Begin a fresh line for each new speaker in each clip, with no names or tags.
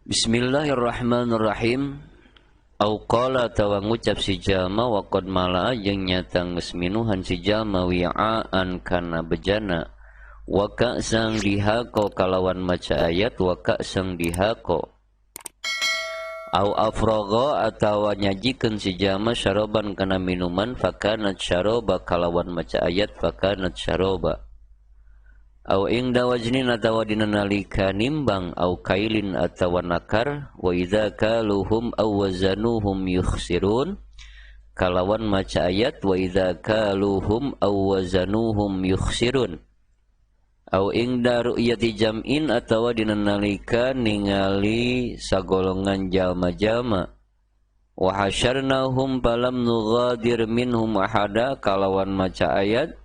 Bismillahirrahmanirrahim. Au qala tawa ngucap si jalma wa qad malaa jeung nyata geus minuhan si jalma wi'aan kana bejana wa ka'sang dihako kalawan maca ayat wa ka'sang dihako au afragha atawa nyajikeun si jalma syaraban kana minuman fakanat syaraba kalawan maca ayat fakanat syaraba au ingda wajnin atawa dina nalika nimbang au kailin atawa nakar wa idza kaluhum aw wazanuhum yukhsirun kalawan maca ayat wa idza kaluhum aw wazanuhum yukhsirun au ingda ru'yati jam'in atawa dina nalika ningali sagolongan jalma-jalma wa hasyarnahum falam nughadir minhum ahada kalawan maca ayat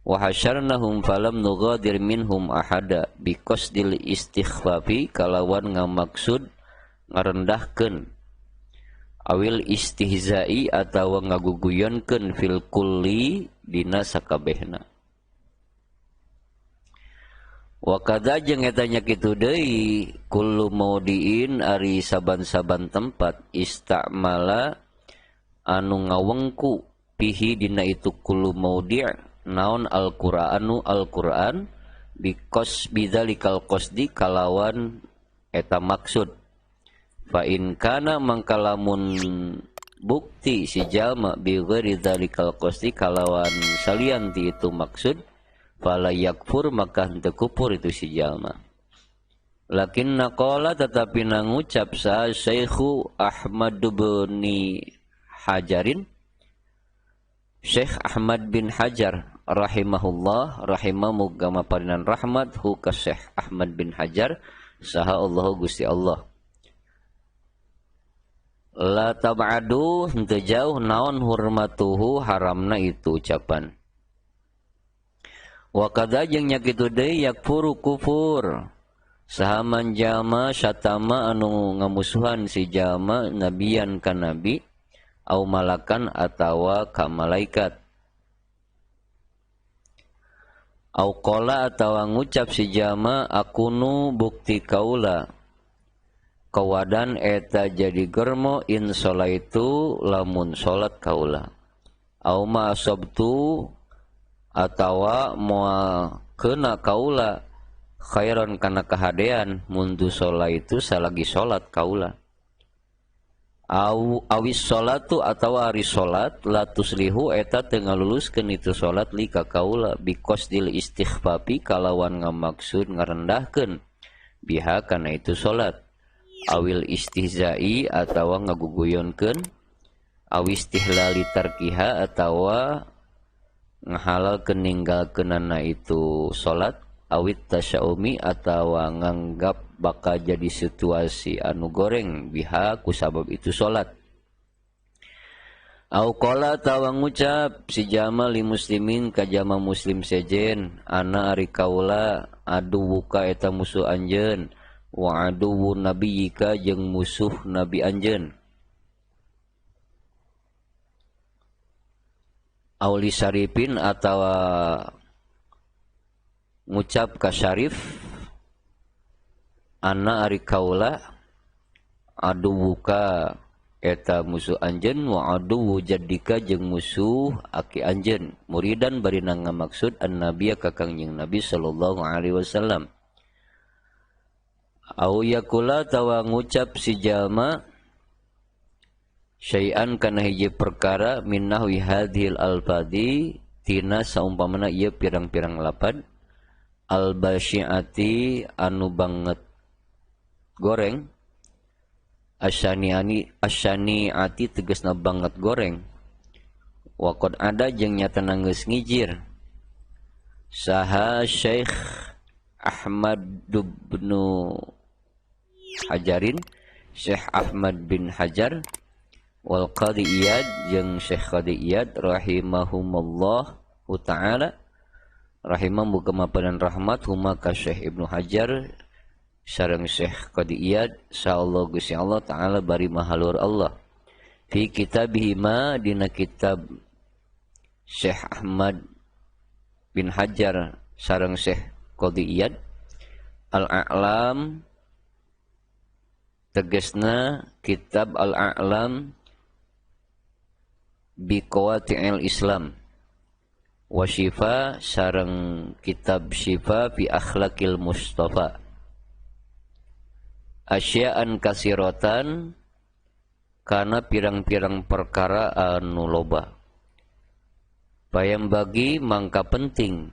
wa hasyarnahum falam nughadir minhum ahada biqasdil istighfafi kalawan ngamaksud ngarendahkeun awil istihza'i atawa ngaguguyonkeun fil kulli dina sakabehna wa kadza jeung eta nya kitu deui kullu maudiin ari saban-saban tempat istamala anu ngawengku pihi dina itu kullu maudi' naon Al-Qur'anu Al-Qur'an bikos bidzalikal qasdi kalawan eta maksud fa in kana mangkalamun bukti si jalma bi ghairi dzalikal qasdi kalawan salian ti itu maksud fala yakfur maka henteu kufur itu si jalma lakin naqala tetapi nangucap sa Syekhu Ahmad bin Hajarin Syekh Ahmad bin Hajar rahimahullah rahimamuga maparinan rahmat hu ka Syekh Ahmad bin Hajar saha Allah Gusti Allah la tab'adu henteu jauh naon hurmatuhu haramna itu ucapan wa kadza jeung nya kitu deui yakfuru kufur saha man jalma syatama anu ngamusuhan si jalma nabiyan ka nabi au malakan atawa ka malaikat au qala atawa ngucap si jalma akunu bukti kaula kawadan eta jadi germo in solaitu lamun salat kaula au ma asabtu atawa moal keuna kaula khairan kana kahadean mundu solaitu salagi salat kaula awis sholatu atawa ari sholat la tuslihu eta teu ngaluluskeun itu sholat li ka kaula biqasdil istighfafi kalawan ngamaksud ngarendahkeun biha kana itu sholat awil istihza'i atawa ngaguguyonkeun awis tihlali tarkiha atawa ngahalalkeun ninggalkeunana itu sholat awit tasyaumi atawa nganggap bakal jadi situasi anu goreng biha ku sabab itu salat au qala tawa ngucap si jalma li muslimin ka jalma muslim sejen ana ari kaula aduwuka eta musuh anjeun wa aduwu nabiyika jeung musuh nabi anjeun au li syarifin atawa ngucap ka syarif anna ari kaula aduwuka eta musuh anjeun wa aduwu jaddika jeung musuh aki anjeun muridan bari ngamaksud annabiya ka kangjeng nabi sallallahu alaihi wasallam au yakula tawa ngucap si jalma syai'an kana hiji perkara min nahwi hadhil alfadhi tina saumpamana ieu pirang-pirang lapad al-basyi'ati anu banget goreng asyani'ati tegasna banget goreng wa qad ada jeung nyatana geus ngijir saha Syekh Ahmad bin Hajarin Syekh Ahmad bin Hajar wal Qadhi Iyad jeung Syekh Qadhi Iyad rahimahumullahu ta'ala rahimah muga mapanan rahmat huma ka Syekh Ibnu Hajar sareng Syekh Qadhi Iyad insyaallah Gusti Allah taala bari mahalur Allah fi kitabih ma dina kitab Syekh Ahmad bin Hajar sareng Syekh Qadhi Iyad Al-A'lam tegesna kitab Al-A'lam bi Qawati'il Islam wa Syifa sareng kitab Syifa fi Akhlaqil Mustafa asya'an kasiratan kana pirang-pirang perkara anu loba bayam bagi mangka penting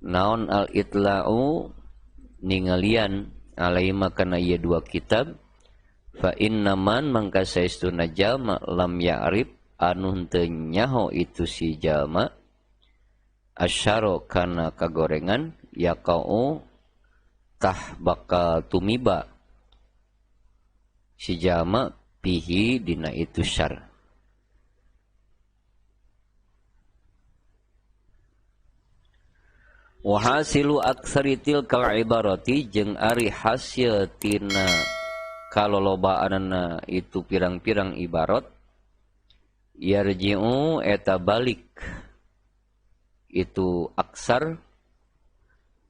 naon al-itla'u ningalian alaima kana ieu dua kitab fa innaman mangka saestuna jalma lam ya'rif anu henteu nyaho itu si jalma asyaro kana kagorengan yaqau tah bakal tumiba si jalma pihi dina itu syar. Wa hasilu aktsaritil kal ibarati jeung ari hasil tina kalolobaanna itu pirang-pirang ibarat yarji'u eta balik itu aksar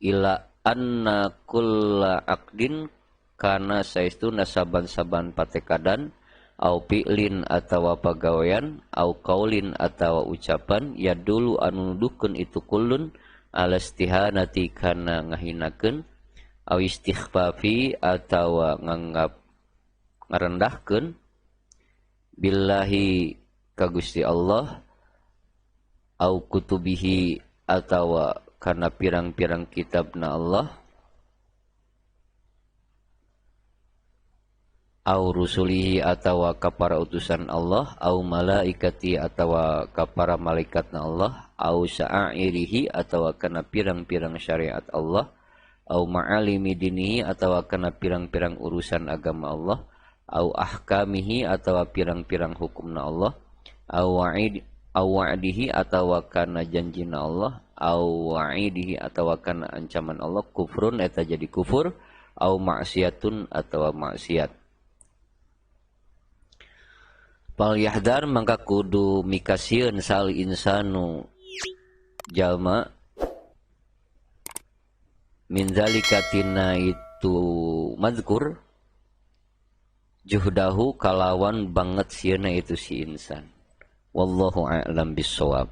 ila anna kulla aqdin kana saestuna saban-saban patekadan au fi'lin atawa pagawean au qaulin atawa ucapan ya dulu anu nuduhkeun itu kullun ala istihanati kana ngahinakeun au istighfafi atawa nganggap ngarendahkeun billahi ka Gusti Allah au kutubihi atawa kana pirang-pirang kitabna Allah au rusulihi atawa ka para utusan Allah au malaikati atawa ka para malaikatna Allah au sya'irihi atawa kana pirang-pirang syariat Allah au ma'alimi dinihi atawa kana pirang-pirang urusan agama Allah au ahkamihi atawa pirang-pirang hukumna Allah au wa'dihi atawa kana janjina Allah au wa'idihi atawa kana ancaman Allah kufrun eta jadi kufur au maksiatun atawa maksiat. Pal yahdar mangka kudu mikasieun sal insanu jalma min zalika tina itu mazkur juhdahu kalawan banget sieuna itu si insan. Wallahu a'lam bissawab.